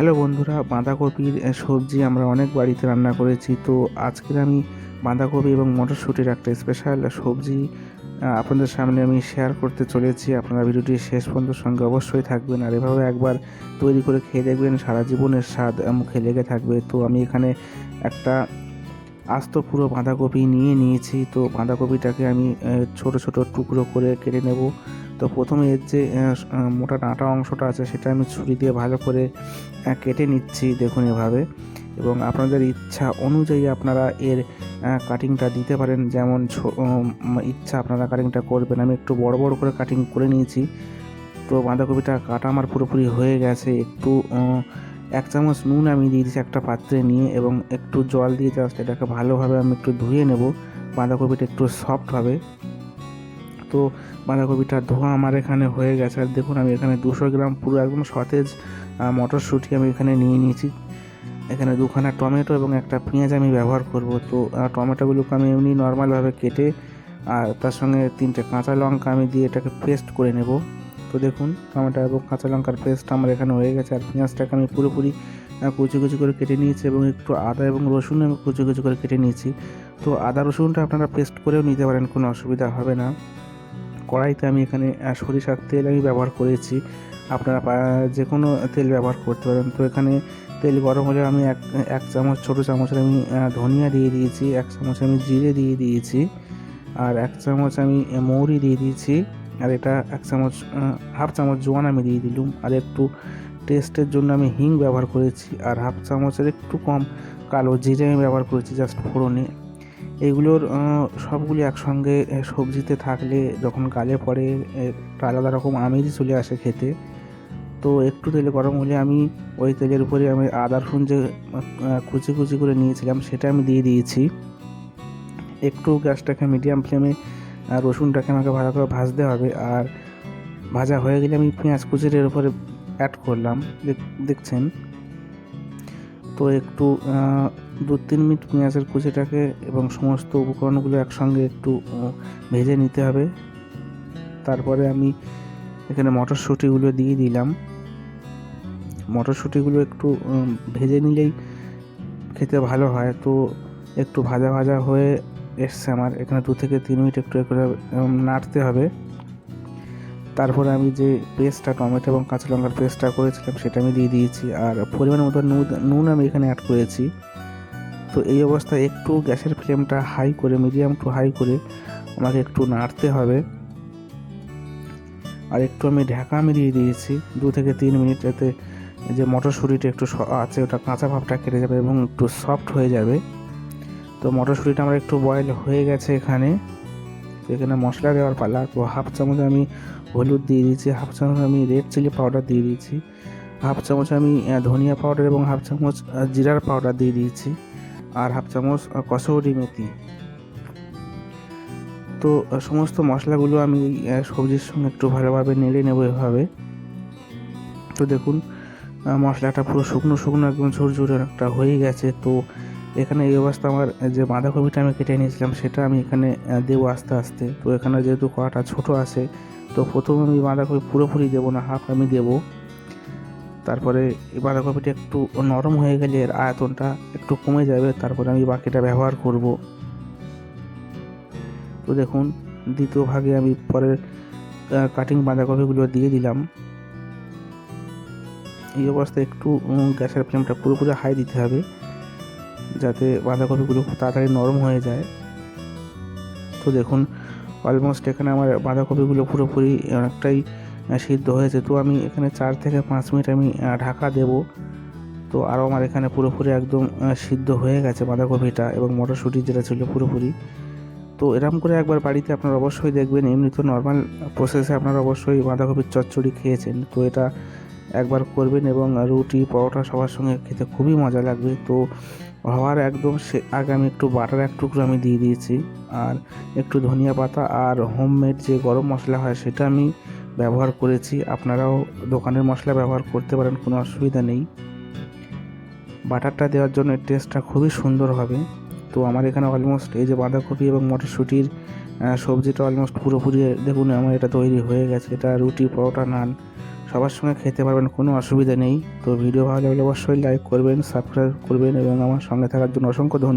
Hello বন্ধুরা, বাঁধাকপির সবজি আমরা অনেক বাড়িতে রান্না করেছি। তো আজকের আমি বাঁধাকপি এবং মটরশুঁটির একটা স্পেশাল সবজি আপনাদের সামনে আমি শেয়ার করতে চলেছি। আপনারা ভিডিওটি শেষ পর্যন্ত সঙ্গে অবশ্যই থাকবেন, আর এভাবে একবার তৈরি করে খেয়ে দেখবেন, সারা জীবনের স্বাদ মুখে লেগে থাকবে। তো আমি এখানে একটা আস্ত পুরো বাঁধাকপি নিয়েছি। তো বাঁধাকপিটাকে আমি ছোট ছোট টুকরো করে কেটে নেব। তো প্রথমে এর যে মোটা ডাঁটা অংশটা আছে সেটা আমি ছুরি দিয়ে ভালো করে কেটে নিচ্ছি, দেখুন এভাবে। এবং আপনাদের ইচ্ছা অনুযায়ী আপনারা এর কাটিংটা দিতে পারেন, যেমন ইচ্ছা আপনারা কাটিংটা করবেন। আমি একটু বড় বড় করে কাটিং করে নিয়েছি। তো বাঁধাকপিটা কাটা আমার পুরোপুরি হয়ে গেছে। একটু 1 চামচ নুন আমি দিয়ে দিচ্ছি একটা পাত্রে নিয়ে, এবং একটু জল দিয়ে জাস্ট এটাকে ভালোভাবে আমি একটু ধুয়ে নেব। বাঁধাকপিটা একটু সফট হবে। তো বাঁধাকপিটা ধোয়া আমার এখানে হয়ে গেছে। আর দেখুন, আমি এখানে 200 গ্রাম পুরো একদম সতেজ মটরশুঁটি আমি এখানে নিয়ে নিয়েছি। এখানে 2খানা টমেটো এবং একটা পেঁয়াজ আমি ব্যবহার করব। তো টমেটোগুলোকে আমি এমনি নর্মালভাবে কেটে, আর তার সঙ্গে 3টে কাঁচা লঙ্কা আমি দিয়ে এটাকে পেস্ট করে নেব। তো দেখুন, টমেটো এবং কাঁচা লঙ্কার পেস্ট আমার এখানে হয়ে গেছে। আর পেঁয়াজটাকে আমি পুরোপুরি কুচি কুচি করে কেটে নিয়েছি, এবং একটু আদা এবং রসুন আমি কুচি কুচি করে কেটে নিয়েছি। তো আদা রসুনটা আপনারা পেস্ট করেও নিতে পারেন, কোনো অসুবিধা হবে না। কড়াইতে আমি এখানে সরিষার তেল আমি ব্যবহার করেছি। আপনারা যে কোনো তেল ব্যবহার করতে পারেন। তো এখানে তেল গরম হলে আমি এক চামচ, ছোটো চামচের আমি ধনিয়া দিয়ে দিয়েছি, 1 চামচ আমি জিরে দিয়ে দিয়েছি, আর 1 চামচ আমি মৌরি দিয়ে দিয়েছি, আর এটা 1 চামচ, হাফ চামচ জোয়ান আমি দিয়ে দিলাম। আর একটু টেস্টের জন্য আমি হিং ব্যবহার করেছি, আর হাফ চামচের একটু কম কালো জিরে আমি ব্যবহার করেছি জাস্ট ফোড়নে। এগুলোর সবগুলি একসঙ্গে সবজিতে থাকলে যখন গালে পড়ে একটা আলাদা রকম আমেজই চলে আসে খেতে। তো একটু তেল গরম হলে আমি ওই তেলের উপরে আমি আদা রসুন যে কুচি কুচি করে নিয়েছিলাম সেটা আমি দিয়ে দিয়েছি। একটু গ্যাসটাকে মিডিয়াম ফ্লেমে রসুনটাকে আমাকে ভালো করে ভাজতে হবে। আর ভাজা হয়ে গেলে আমি পেঁয়াজ কুচির এর উপরে অ্যাড করলাম, দেখছেন। তো একটু 2-3 মিনিট পেঁয়াজের কুচিটাকে এবং সমস্ত উপকরণগুলো একসঙ্গে একটু ভেজে নিতে হবে। তারপরে আমি এখানে মটরশুঁটিগুলো দিয়ে দিলাম। মটরশুঁটিগুলো একটু ভেজে নিলেই খেতে ভালো হয়। তো একটু ভাজা ভাজা হয়ে এসছে আমার, এখানে 2 থেকে 3 মিনিট একটু করে নাড়তে হবে। তারপরে আমি যে পেস্টটা, টমেটো এবং কাঁচা লঙ্কার পেস্টটা করেছিলাম সেটা আমি দিয়ে দিয়েছি, আর পরিমাণ মতো নুন আমি এখানে অ্যাড করেছি। তো এই অবস্থায় একটু গ্যাসের ফ্লেমটা হাই করে, মিডিয়াম টু হাই করে আমাকে একটু নাড়তে হবে। আর একটু আমি ঢাকা দিয়ে দিয়েছি 2 থেকে 3 মিনিট, যাতে যে মটরশুঁটিটা একটু আছে ওটা কাঁচা ভাবটা কেটে যাবে এবং একটু সফট হয়ে যাবে। তো মটরশুঁটিটা আমার একটু বয়েল হয়ে গেছে এখানে। তো এখানে মশলা দেওয়ার পালা। তো হাফ চামচ আমি হলুদ দিয়ে দিয়েছি, হাফ চামচ আমি রেড চিলি পাউডার দিয়ে দিয়েছি, হাফ চামচ আমি ধনিয়া পাউডার এবং হাফ চামচ জিরার পাউডার দিয়ে দিয়েছি, আর হাফ চামচ কসুরি মেথি। তো সমস্ত মশলাগুলো আমি সবজির সঙ্গে একটু ভালোভাবে নেড়ে নেবো এভাবে। তো দেখুন, মশলাটা পুরো শুকনো শুকনো একদম ঝুরঝুরে একটা হয়ে গেছে। তো এখানে এই অবস্থা আমার যে বাঁধাকপিটা আমি কেটে নিয়েছিলাম সেটা আমি এখানে দেবো আস্তে আস্তে। তো এখানে যেহেতু কড়াটা ছোটো আছে, তো প্রথমে আমি বাঁধাকপি পুরোপুরি দেবো না, হাফ আমি দেবো। তারপরে এই বাঁধাকপিটা একটু নরম হয়ে গেলে এর আয়তনটা একটু কমে যাবে, তারপরে আমি বাকিটা ব্যবহার করব। তো দেখুন, দ্বিতীয় ভাগে আমি পরের কাটিং বাঁধাকপিগুলো দিয়ে দিলাম। এই অবস্থায় একটু গ্যাসের ফ্লেমটা পুরোপুরি হাই দিতে হবে, যাতে বাঁধাকপিগুলো খুব তাড়াতাড়ি নরম হয়ে যায়। তো দেখুন, অলমোস্ট এখানে আমার বাঁধাকপিগুলো পুরোপুরি অনেকটাই সিদ্ধ হয়েছে। তো আমি এখানে 4 থেকে 5 মিনিট আমি ঢাকা দেব। তো আরও আমার এখানে পুরোপুরি একদম সিদ্ধ হয়ে গেছে বাঁধাকপিটা এবং মটরশুঁটি যেটা ছিল পুরোপুরি। তো এরকম করে একবার বাড়িতে আপনারা অবশ্যই দেখবেন। এমনি তো নর্মাল প্রসেসে আপনারা অবশ্যই বাঁধাকপির চচ্চড়ি খেয়েছেন, তো এটা একবার করবেন, এবং রুটি পরোটা সবার সঙ্গে খেতে খুবই মজা লাগবে। তো হওয়ার একদম আগে আমি একটু বাটার 1 টুকরো আমি দিয়ে দিয়েছি, আর একটু ধনিয়া পাতা আর হোমমেড যে গরম মশলা হয় সেটা আমি ব্যবহার করেছি। আপনারাও দোকানের মশলা ব্যবহার করতে পারেন, কোনো অসুবিধা নেই। বাটারটা দেওয়ার জন্য টেস্টটা খুবই সুন্দর হবে। তো আমার এখানে অলমোস্ট এই যে বাঁধাকপি এবং মটরশুঁটির সবজিটা অলমোস্ট পুরোপুরি দেখুন আমার এটা তৈরি হয়ে গেছে। এটা রুটি, পরোটা, নান সবার সঙ্গে খেতে পারবেন, কোনো অসুবিধা নেই। তো ভিডিও ভালো লাগলে অবশ্যই লাইক করবেন, সাবস্ক্রাইব করবেন এবং আমার সঙ্গে থাকার জন্য অসংখ্য ধন্যবাদ।